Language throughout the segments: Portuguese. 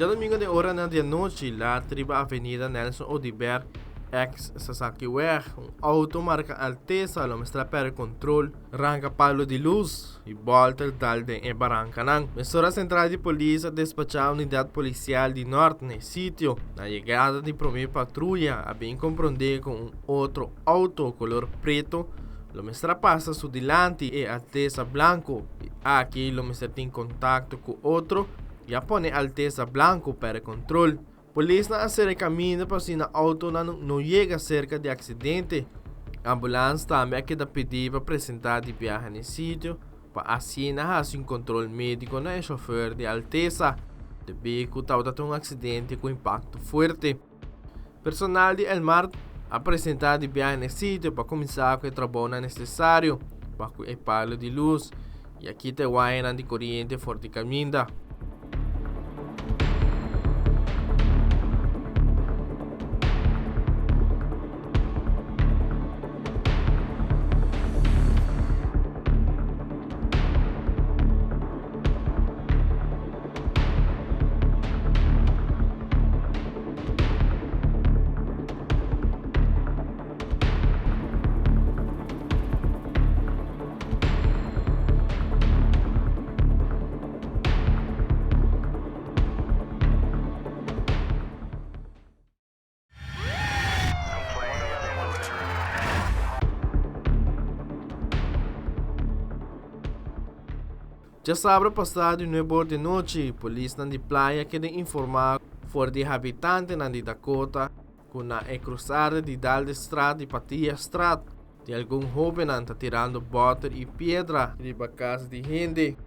Ya domingo de hora na de noite, lá triba Avenida Nelson Odibert, ex Sasakiweg, auto marca Alteza, lo mostra per control, arranca palo de luz e volta dalde em Barancanang. Missora Central de Polícia despachou a unidade policial de norte no sítio. Na chegada de primeira patrulha, a bem compreender com outro auto color preto. Lo mostra passa su delante e Alteza blanco. Aqui lo mostra tem contato com outro e pone Alteza blanco para control. Polícia hace caminho para si na auto não chega cerca de acidente. A ambulância também que da pedir para apresentar de viagem no sítio, para assim fazer um controle médico no chofer de Alteza. De veículo estava um acidente com impacto forte. Personal de Elmar apresentar de viagem no sítio para começar com o trabalho necessário, para o palo de luz e aqui te guaiana de corrente forte caminho. Já sábado passado, 9 de noite, polícia de praia quer informar for de habitantes de Dakota que na cruzada de Dalde Strat e Patia Strat de algum jovem está tirando botas e pedra de casa de gente.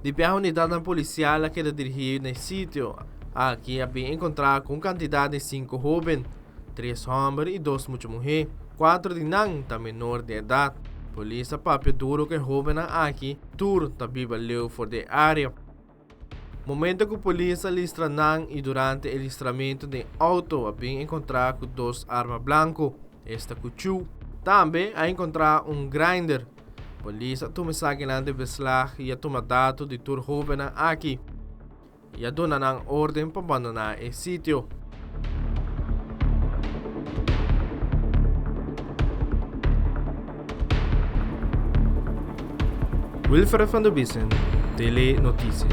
De a unidade policial que dirigir no sítio, aqui bem encontrar com quantidade de 5 jovens, 3 homens e 2 mulheres, 4 de não menor de idade. Polícia papel duro que jovem aqui, tur tabi valeu for de área. Momento que a polícia listra não e durante o listramento de auto, bem encontrar com 2 armas blancas, esta cuchu. Também a encontrar grinder. Polícia toma saquinando de beslag e a toma dado de tur jovem aqui. E a dona não ordem para abandonar o sítio. Wilfred van der Biesen, Tele Notícia.